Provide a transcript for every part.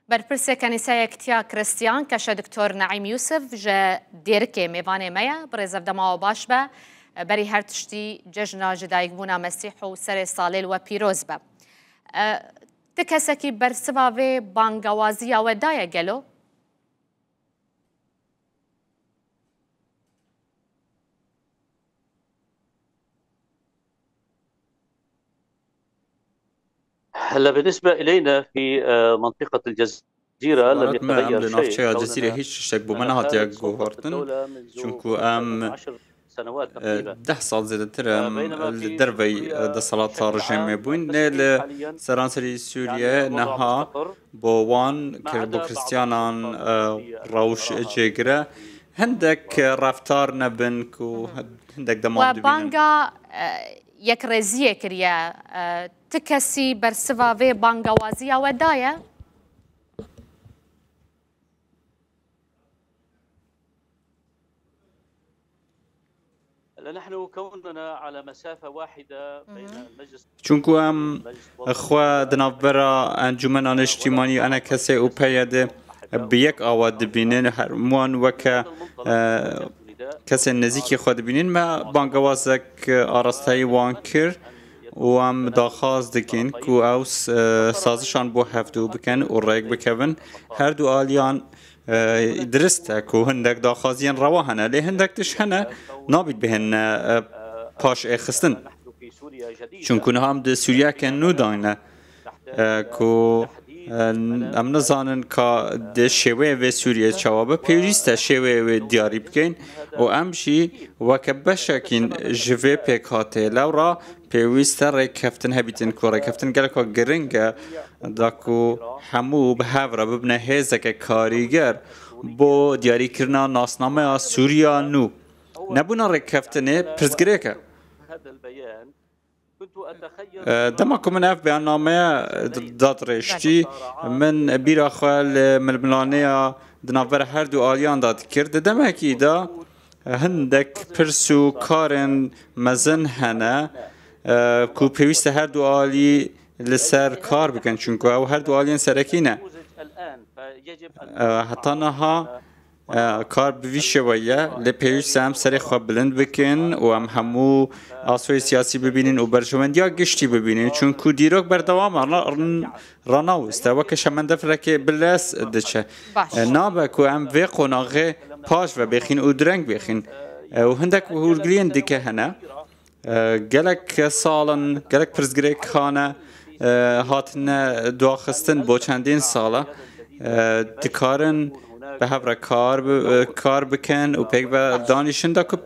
برپرسه کنیسه کتیا کریستیان کش دکتر نعیم یوسف جا دیرکه میوانه میا برزف دما و باش با بری هر تشتی ججنا جدایک بونا مسیح و سر سالیل و پیروز با تکسکی برسواوه بانگوازی و دایه گلو هلا بالنسبة إلينا في منطقة الجزيرة لم يتغير شيء. الجزيرة هیچ شتێک بۆ من نهاتە گۆڕتن چونکو ئەم 10 ساڵ زیاترە لە دەربەی دەسەڵات ڕژێمێ بووین لە سەرانسەری سووریە نەها بۆ وان کرد بۆ کریستیانان ڕەوش جێگرە هەندێک ڕەفتار نەبن و هەندێک دەماڵ بانگا یک رزیه کریه تکسی برسواوه بانگوازی و دایه؟ نحن كوننا على مسافة واحدة بين المجلس چونکو ام خوا دنابرا انجمنان اجتماعی انا کسی او پیاده بیک آواد بینن هرمان وکه کسی نزدیکی خود بینن ما بانگوازک آراستایی وان کرد و ام داخواست دکن که او سازشان بو هفتو بکن و رایگ بکن هر دو آلیان درسته که هندک داخوازیان رواهنه لی هندک تش هنه نابید بهن پاش اخستن چونکو هم ده سوریا که نو داینه که ام نزانن که ده شوه و سوریه چوابه پیوریسته شوه و دیاری بکن و امشی وکه بشکین جوه پیکاته لورا پیوریسته ری کفتن هبیتن که ری کفتن گلکا گرنگه داکو همو به هفره ببنه هزک کاریگر با دیاری کرنا ناسنامه سوریا نو نبونا ری کفتنه پرزگره که دما که من اف بیاننامه داد رشتی من بیرا خوال ململانه دنابر هر دو آلیان داد کرد دما که دا هندک پرسو کارن مزن هنه که پیوست هر دو آلی لسر کار بکن چونکو او هر دو آلیان سرکینه حتی نها کار بوی شویه لپیوست هم سر خواب بلند بکن و هم همو آسوی سیاسی ببینین و برجومندی ها گشتی ببینین چونکو دیروک بردوام راناوسته و که شمن دفره که بلس دچه نابه که هم وی قناغه پاش و بخین و درنگ بخین و هندک هورگلین دیگه هنه گلک سالن گلک پرزگره کانه هاتن دواخستن با چندین ساله دکارن به هفره کار بکن و پیک و دانشن دا که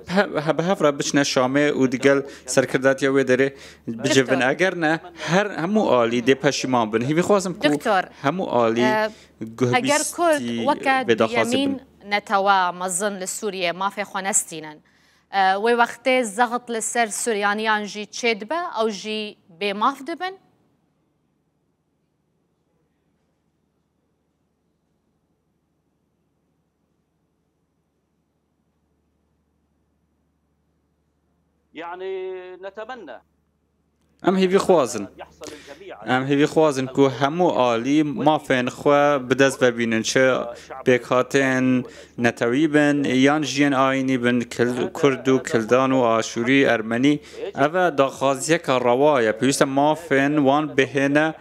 به هفره بچنه شامه و دیگل سرکردات یا داره بجون اگر نه همو عالی ده پشیمان بن هیوی خوازم که همو عالی اگر کرد وکد یمین نتوا مزن لسوریه ما في خونستینن و وقت زغط لسر سوریانیان جی چید با او جی به ماف دبن يعني نتمنى ام هیوی خوازن که همو عالی مافین خوا بدست ببینن چه بکاتن نتوی بن یان جین آینی بن کرد و کلدان و آشوری ارمنی اوه داخوازیه که روایه پیوست مافین وان بهنه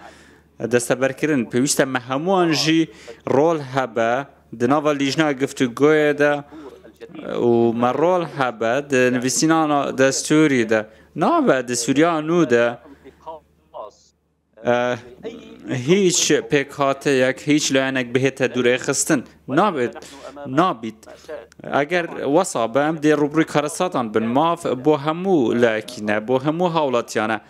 دست برکرن پیوست همو انجی رول هبه دناوا لیجنا گفتگوی ده و مرول هبه ده نویسینان دستوری ده نابه ده سوریا نو ده هیچ پیکاته یک هیچ لعنک بهت دوره خستن نابید اگر وصابه هم ده روبروی کارساتان بن ماف بو همو لکینه بو همو حولاتیانه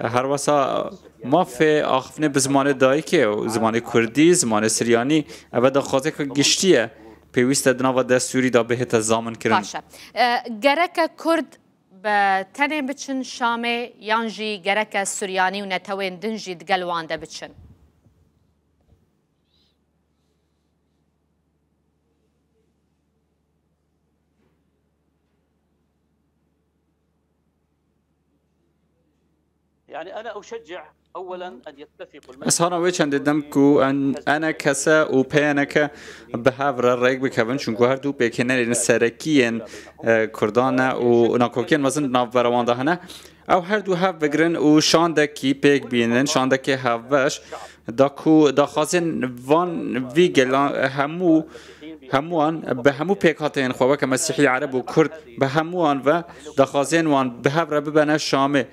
هر واسا ما في آخفنه بزمان دایکه و زمان کردی زمان سریانی و دا خواسته که گشتیه پیوسته دنا و دستوری دا بهت زامن کرن باشه گرک کرد به تنه بچن شامه یانجی گرک سریانی و نتوین دنجی دگلوانده بچن يعني أنا أشجع أصلا ويشان دمكو أن أنا كسا وبيانك بهافر الرأيك بكفن شنكو هردو بكنا لنسركيين كردانا وناكوكين مزن نافر واندهنا أو هردو هاف بگرن و شاندكي بيك بينن شاندكي هافش داكو داخازن وان ويجلا هموان به همو پیکاتین خواه که مسیحی عرب و کرد به هموان و دخوازین وان به هفره ببنه شامه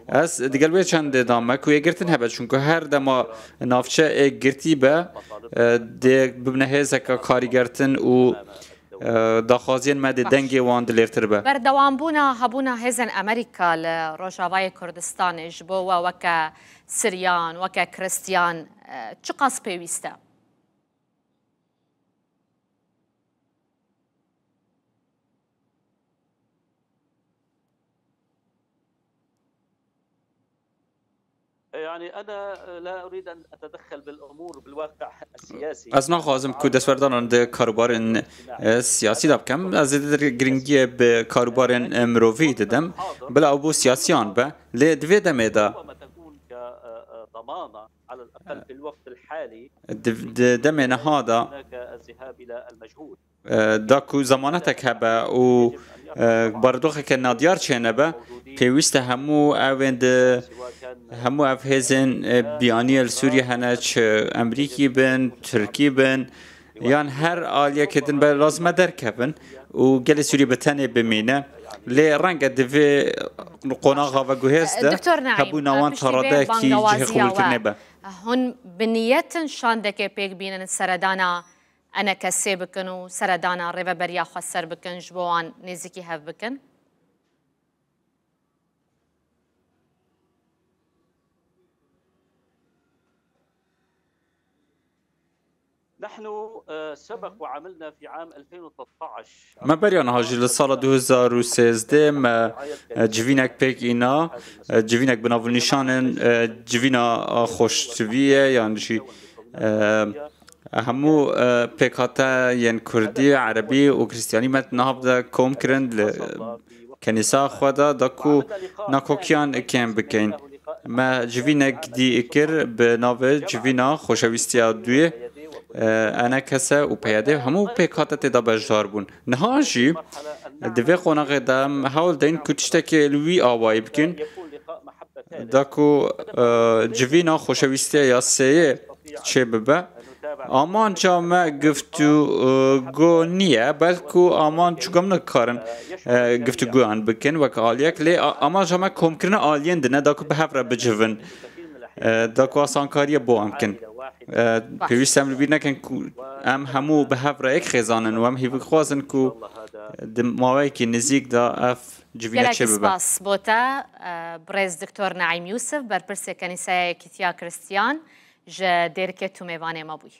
از دیگر باید چند دامه که گرتن هبه چون که هر دما نافچه گرتی به ببنه هزه که کاری گرتن و دخوازین مده دنگی وان دلیرتر به بردوان بونا هبونا هزن امریکا لروجاوای کردستان جبو و وکا سریان وکا کرستیان چه قاس پیوسته؟ يعني أنا لا أريد أن أتدخل بالأمور بالواقع السياسي. از نخواهم که دستوردان در کاروبار سیاسی دب کم از در گرینگی به کاروبار مروی دادم بلا ابو سیاسیان به لدوی دمیدا ضمانة على الأقل في الوقت الحالي دمنا هذا هناك الذهاب إلى المجهول داكو زمانتك هبا و بردوخ كنا ديار شنبه بيوست همو اوند همو افهزن بيانيل سوريا هناش امريكي بن تركي بن يعني هر آلية كدن بلازمه دركبن و قال سوريا بتاني بمينه لرنگ دوی قناغا و گوهست دكتور نعيم هبو نوان تراده کی جه قبول کرنه با هون بنيتن شاندك بيك بينن سردانا أنا كسي بكن وسردانا ريفا بريا خسر بكن جبوان نزيكي هاف بكن نحن سبق وعملنا في عام 2013 ما بريان هاجي للسال 2013 ما جوینک پیک اینا جوینک بناو نشانن جوینا خوشتویه یعنی شی همو پیکاتا ین کردی عربی و کریستیانی مت نهاب دا کوم کرند کنیسا خدا داکو ناکوکیان کم بکن ما جوینک دی اکر بناو جوینا خوشویستیا دوی أنا كسا وبياده همو بيكاتا تدا بجدار بون نهاجي دوی قناغ دام هاول دين كتشتكي لوي آواي بكن داكو جوينا خوشويستيا يا سيه چه ببا آمان جامع گفتو گو نیه بلکو آمان چگم نکارن گفتو گو آن بکن وک آلیک لی آمان جامع کم کرن آلین دنه داکو به هفره بجون داکو آسانکاری بو امکن پیوست هم بیر نکن ام همو به هفره ایک خیزانن و هم هیوی خوازن که دماوی که نزیک دا اف جوینه چه ببه سپاس بوتا برز دکتور نعیم یوسف برپرس کنیسه کتیا کرستیان جا دیرکه تو میوانه ما بوی